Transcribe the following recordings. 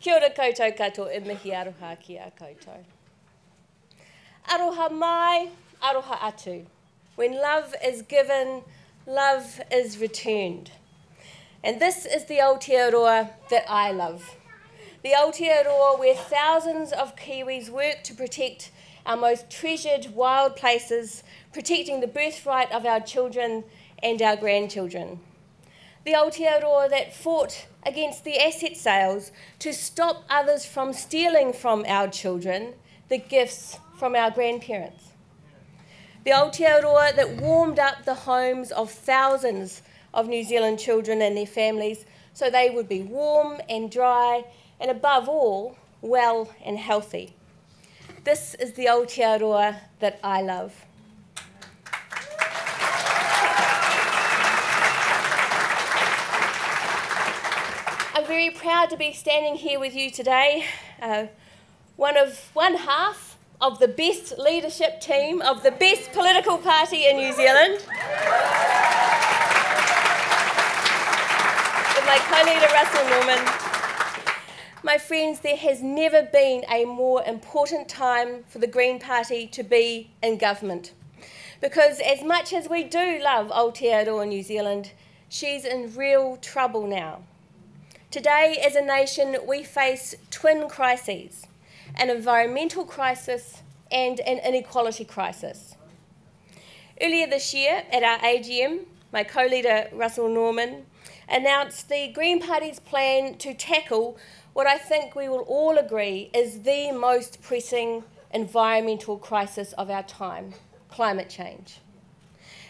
Kia ora koutou katoa, e mihi aroha ki a koutou. Aroha mai, aroha atu. When love is given, love is returned. And this is the Aotearoa that I love. The Aotearoa where thousands of Kiwis work to protect our most treasured wild places, protecting the birthright of our children and our grandchildren. The Aotearoa that fought against the asset sales to stop others from stealing from our children the gifts from our grandparents. The Aotearoa that warmed up the homes of thousands of New Zealand children and their families so they would be warm and dry and above all, well and healthy. This is the Aotearoa that I love. I'm very proud to be standing here with you today, one half of the best leadership team of the best political party in New Zealand. With my co-leader Russell Norman. My friends, there has never been a more important time for the Green Party to be in government. Because as much as we do love Aotearoa New Zealand, she's in real trouble now. Today, as a nation, we face twin crises, an environmental crisis and an inequality crisis. Earlier this year, at our AGM, my co-leader Russell Norman announced the Green Party's plan to tackle what I think we will all agree is the most pressing environmental crisis of our time, climate change.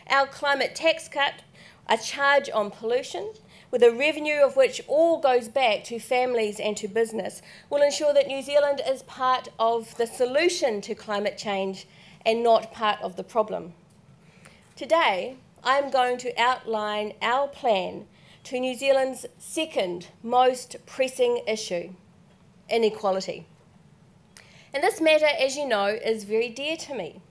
Our climate tax cut, a charge on pollution, with a revenue of which all goes back to families and to business, will ensure that New Zealand is part of the solution to climate change and not part of the problem. Today, I'm going to outline our plan to New Zealand's second most pressing issue, inequality. And this matter, as you know, is very dear to me.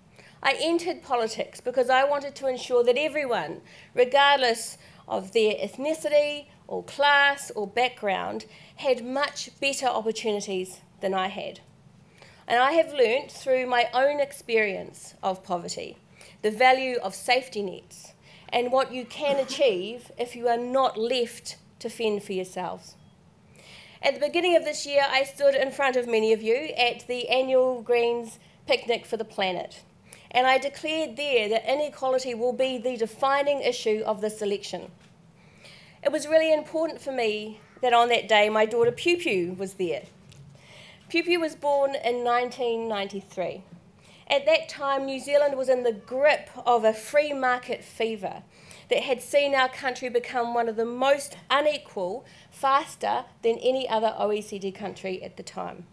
I entered politics because I wanted to ensure that everyone, regardless of their ethnicity or class or background, had much better opportunities than I had. And I have learnt through my own experience of poverty the value of safety nets and what you can achieve if you are not left to fend for yourselves. At the beginning of this year, I stood in front of many of you at the annual Greens Picnic for the Planet, and I declared there that inequality will be the defining issue of this election. It was really important for me that on that day my daughter Pew Pew was there. Pew Pew was born in 1993. At that time, New Zealand was in the grip of a free market fever that had seen our country become one of the most unequal, faster than any other OECD country at the time.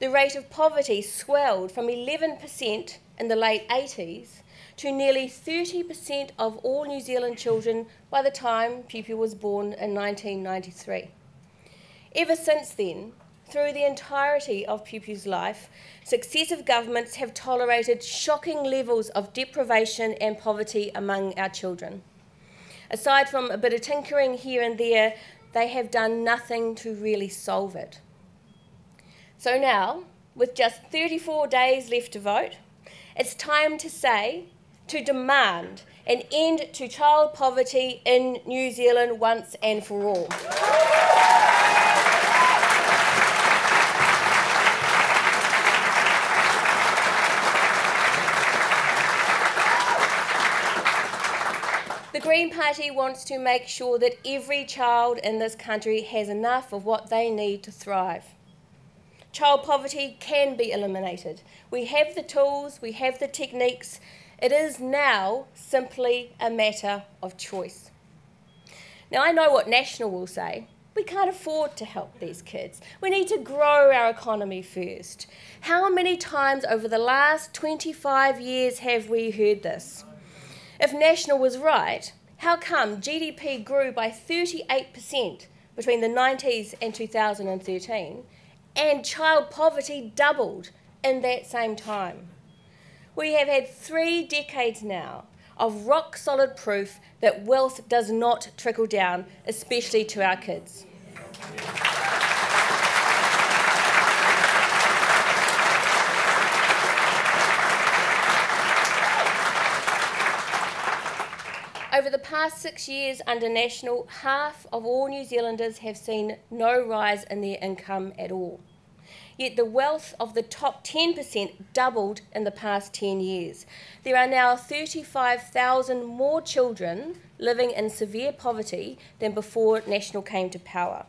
The rate of poverty swelled from 11% in the late 80s to nearly 30% of all New Zealand children by the time Pew Pew was born in 1993. Ever since then, through the entirety of Pew Pew's life, successive governments have tolerated shocking levels of deprivation and poverty among our children. Aside from a bit of tinkering here and there, they have done nothing to really solve it. So now, with just 34 days left to vote, it's time to demand an end to child poverty in New Zealand once and for all. The Green Party wants to make sure that every child in this country has enough of what they need to thrive. Child poverty can be eliminated. We have the tools, we have the techniques. It is now simply a matter of choice. Now, I know what National will say. We can't afford to help these kids. We need to grow our economy first. How many times over the last 25 years have we heard this? If National was right, how come GDP grew by 38% between the 90s and 2013 and child poverty doubled in that same time? We have had 3 decades now of rock-solid proof that wealth does not trickle down, especially to our kids. Over the past 6 years under National, half of all New Zealanders have seen no rise in their income at all. Yet the wealth of the top 10% doubled in the past 10 years. There are now 35,000 more children living in severe poverty than before National came to power.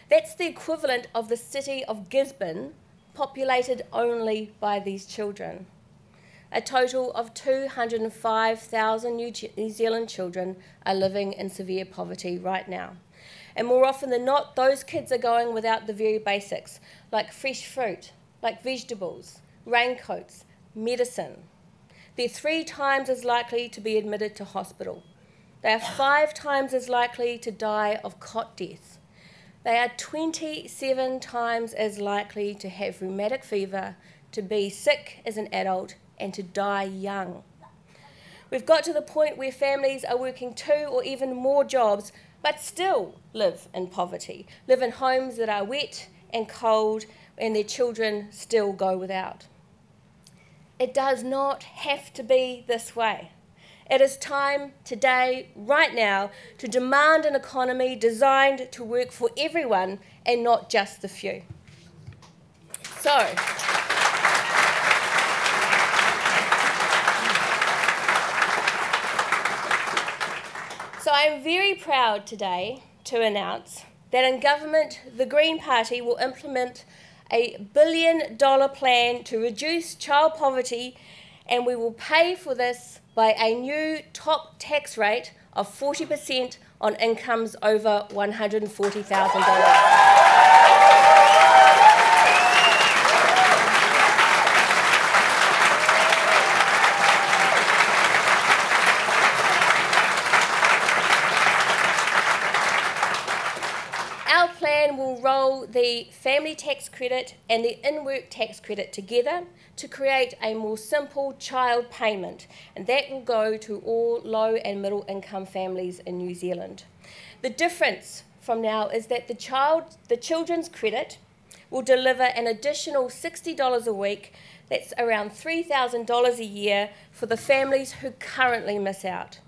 That's the equivalent of the city of Gisborne, populated only by these children. A total of 205,000 New Zealand children are living in severe poverty right now. And more often than not, those kids are going without the very basics, like fresh fruit, like vegetables, raincoats, medicine. They're 3 times as likely to be admitted to hospital. They are 5 times as likely to die of cot death. They are 27 times as likely to have rheumatic fever, to be sick as an adult, and to die young. We've got to the point where families are working 2 or even more jobs, but still live in poverty, live in homes that are wet and cold, and their children still go without. It does not have to be this way. It is time today, right now, to demand an economy designed to work for everyone and not just the few. So I'm very proud today to announce that in government, the Green Party will implement a $1 billion plan to reduce child poverty, and we will pay for this by a new top tax rate of 40% on incomes over $140,000. Will roll the family tax credit and the in-work tax credit together to create a more simple child payment, and that will go to all low and middle income families in New Zealand. The difference from now is that the children's credit will deliver an additional $60 a week. That's around $3,000 a year for the families who currently miss out.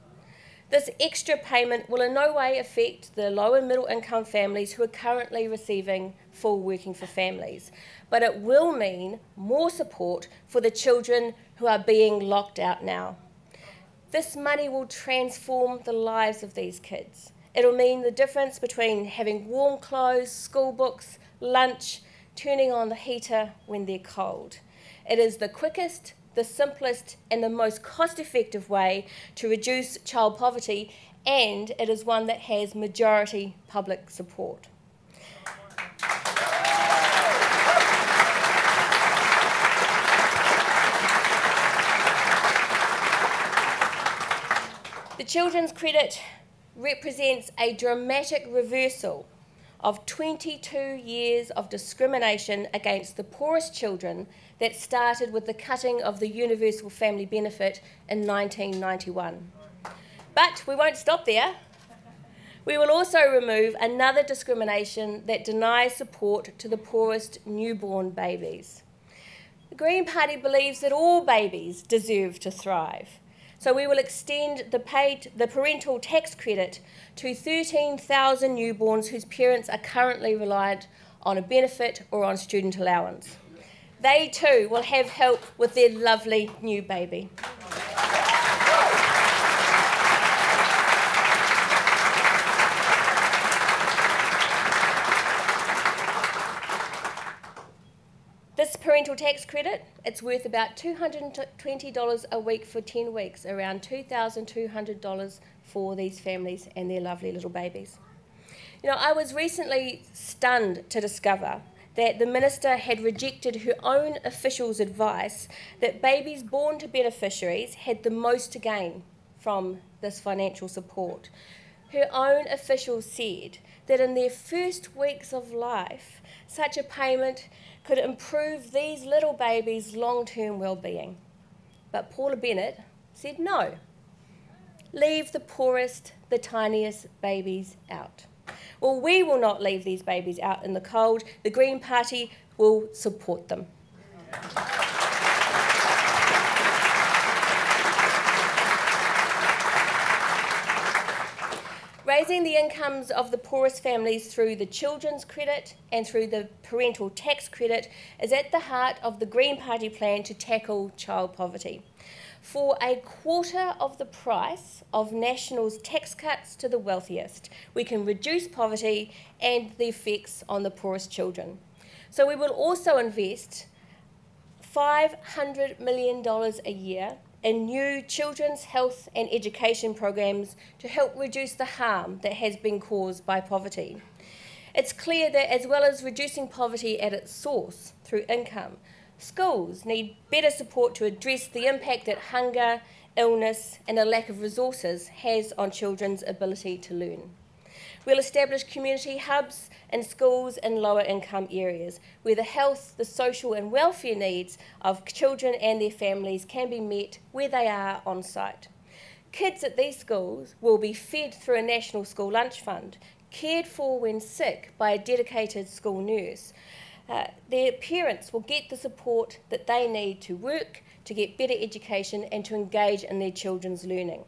This extra payment will in no way affect the low and middle income families who are currently receiving full working for families, but it will mean more support for the children who are being locked out now. This money will transform the lives of these kids. It'll mean the difference between having warm clothes, school books, lunch, turning on the heater when they're cold. It is the quickest, the simplest and the most cost-effective way to reduce child poverty, and it is one that has majority public support. The children's credit represents a dramatic reversal of 22 years of discrimination against the poorest children that started with the cutting of the universal family benefit in 1991. But we won't stop there. We will also remove another discrimination that denies support to the poorest newborn babies. The Green Party believes that all babies deserve to thrive. So we will extend the parental tax credit to 13,000 newborns whose parents are currently reliant on a benefit or on student allowance. They too will have help with their lovely new baby. This parental tax credit, it's worth about $220 a week for 10 weeks, around $2,200 for these families and their lovely little babies. You know, I was recently stunned to discover that the Minister had rejected her own officials' advice that babies born to beneficiaries had the most to gain from this financial support. Her own officials said that in their first weeks of life, such a payment could improve these little babies' long-term well-being. But Paula Bennett said no. Leave the poorest, the tiniest babies out. Well, we will not leave these babies out in the cold. The Green Party will support them. Raising the incomes of the poorest families through the children's credit and through the parental tax credit is at the heart of the Green Party plan to tackle child poverty. For a quarter of the price of National's tax cuts to the wealthiest, we can reduce poverty and the effects on the poorest children. So we will also invest $500 million a year in new children's health and education programs to help reduce the harm that has been caused by poverty. It's clear that as well as reducing poverty at its source through income, schools need better support to address the impact that hunger, illness and a lack of resources has on children's ability to learn. We'll establish community hubs in schools in lower income areas where the health, the social and welfare needs of children and their families can be met where they are on site. Kids at these schools will be fed through a national school lunch fund, cared for when sick by a dedicated school nurse. Their parents will get the support that they need to work, to get better education and to engage in their children's learning.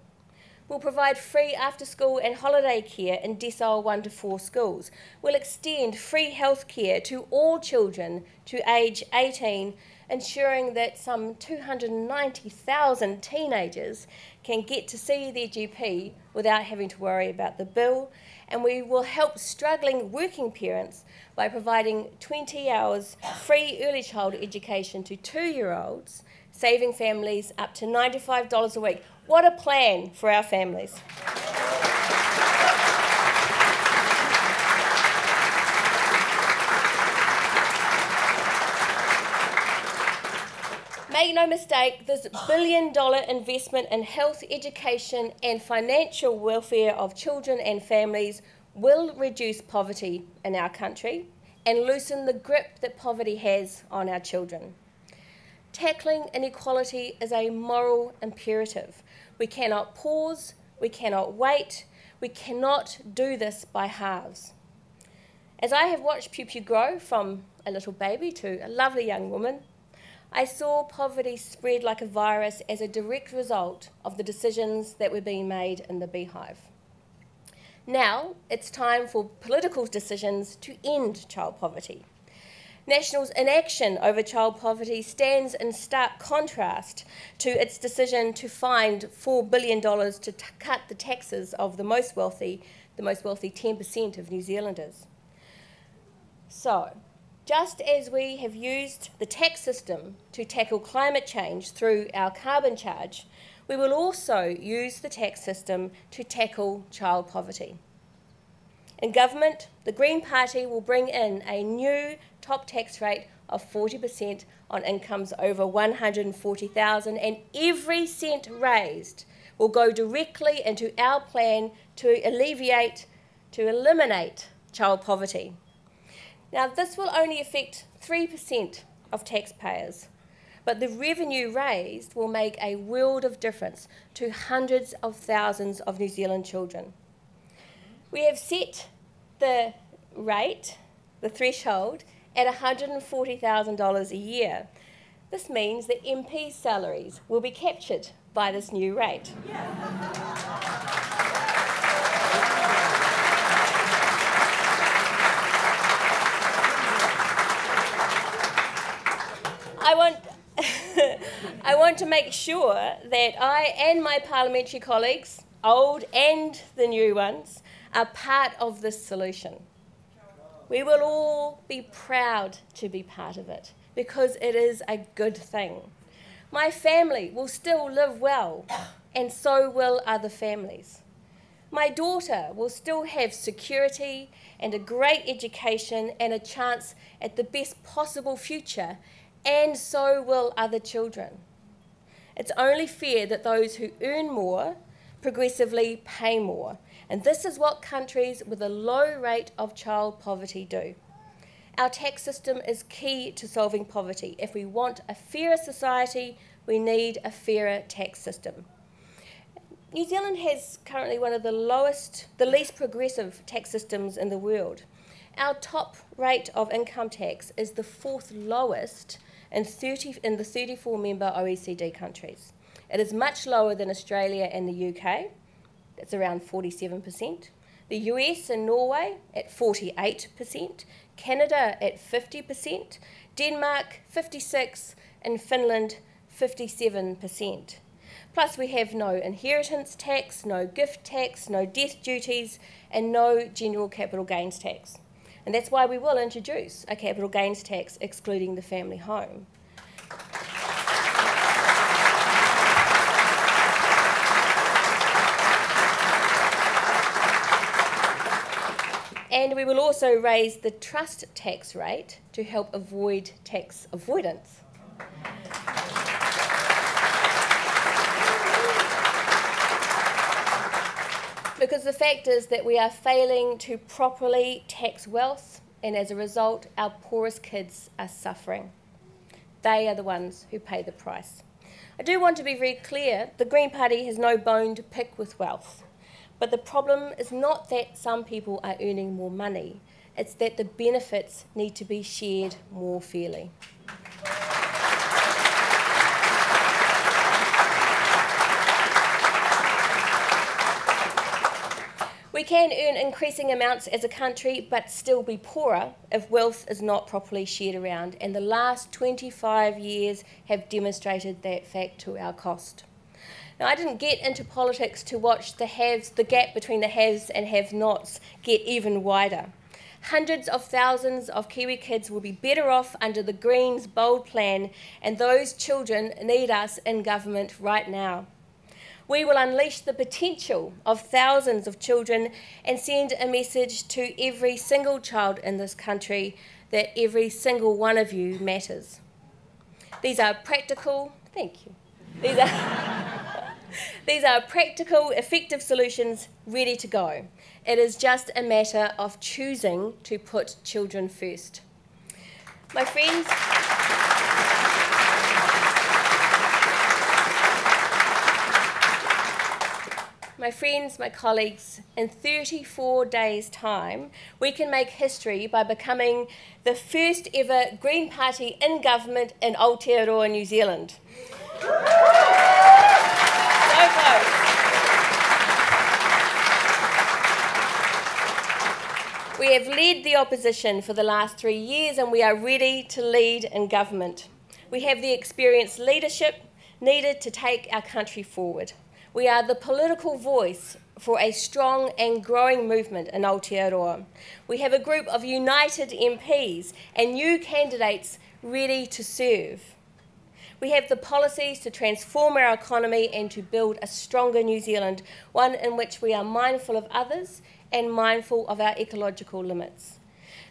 We'll provide free after-school and holiday care in decile 1 to 4 schools. We'll extend free health care to all children to age 18, ensuring that some 290,000 teenagers can get to see their GP without having to worry about the bill. And we will help struggling working parents by providing 20 hours free early child education to 2-year-olds, saving families up to $95 a week. What a plan for our families. Make no mistake, this billion-dollar investment in health, education and financial welfare of children and families will reduce poverty in our country and loosen the grip that poverty has on our children. Tackling inequality is a moral imperative. We cannot pause, we cannot wait, we cannot do this by halves. As I have watched Pew Pew grow from a little baby to a lovely young woman, I saw poverty spread like a virus as a direct result of the decisions that were being made in the beehive. Now it's time for political decisions to end child poverty. National's inaction over child poverty stands in stark contrast to its decision to find $4 billion to cut the taxes of the most wealthy 10% of New Zealanders. So, just as we have used the tax system to tackle climate change through our carbon charge, we will also use the tax system to tackle child poverty. In government, the Green Party will bring in a new top tax rate of 40% on incomes over $140,000, and every cent raised will go directly into our plan to eliminate child poverty. Now, this will only affect 3% of taxpayers, but the revenue raised will make a world of difference to hundreds of thousands of New Zealand children. We have set the rate, the threshold, at $140,000 a year. This means that MP salaries will be captured by this new rate. I want to make sure that I and my parliamentary colleagues, old and the new ones, are part of this solution. We will all be proud to be part of it because it is a good thing. My family will still live well, and so will other families. My daughter will still have security and a great education and a chance at the best possible future, and so will other children. It's only fair that those who earn more progressively pay more, and this is what countries with a low rate of child poverty do. Our tax system is key to solving poverty. If we want a fairer society, we need a fairer tax system. New Zealand has currently one of the least progressive tax systems in the world. Our top rate of income tax is the 4th lowest in the 34-member OECD countries. It is much lower than Australia and the UK. It's around 47%. the US and Norway at 48%, Canada at 50%, Denmark 56%, and Finland 57%. Plus we have no inheritance tax, no gift tax, no death duties, and no general capital gains tax. And that's why we will introduce a capital gains tax excluding the family home. And we will also raise the trust tax rate to help avoid tax avoidance. Because the fact is that we are failing to properly tax wealth, and as a result, our poorest kids are suffering. They are the ones who pay the price. I do want to be very clear, the Green Party has no bone to pick with wealth. But the problem is not that some people are earning more money, it's that the benefits need to be shared more fairly. We can earn increasing amounts as a country but still be poorer if wealth is not properly shared around, and the last 25 years have demonstrated that fact to our cost. Now, I didn't get into politics to watch the gap between the haves and have-nots get even wider. Hundreds of thousands of Kiwi kids will be better off under the Greens' bold plan, and those children need us in government right now. We will unleash the potential of thousands of children and send a message to every single child in this country that every single one of you matters. These are practical, thank you. These are practical, effective solutions ready to go. It is just a matter of choosing to put children first. My friends, my colleagues, in 34 days' time, we can make history by becoming the first ever Green Party in government in Aotearoa, New Zealand. We have led the opposition for the last 3 years and we are ready to lead in government. We have the experienced leadership needed to take our country forward. We are the political voice for a strong and growing movement in Aotearoa. We have a group of united MPs and new candidates ready to serve. We have the policies to transform our economy and to build a stronger New Zealand, one in which we are mindful of others and mindful of our ecological limits.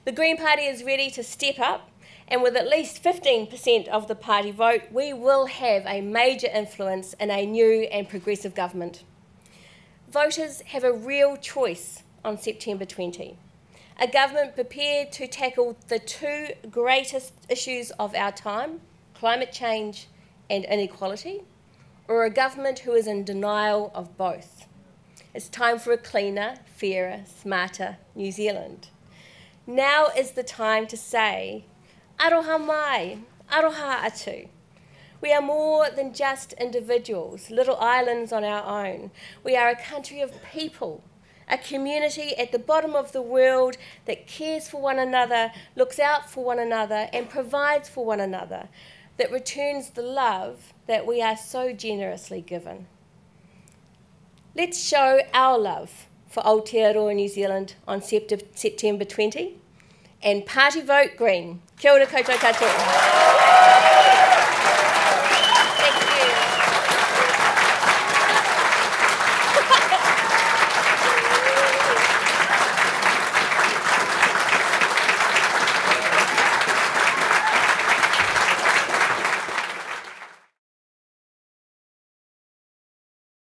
The Green Party is ready to step up, and with at least 15% of the party vote, we will have a major influence in a new and progressive government. Voters have a real choice on September 20. A government prepared to tackle the two greatest issues of our time, climate change and inequality, or a government who is in denial of both. It's time for a cleaner, fairer, smarter New Zealand. Now is the time to say, aroha mai, aroha atu. We are more than just individuals, little islands on our own. We are a country of people, a community at the bottom of the world that cares for one another, looks out for one another, and provides for one another, that returns the love that we are so generously given. Let's show our love for Aotearoa New Zealand on September 20, and party vote green. Kia ora koutou katoa.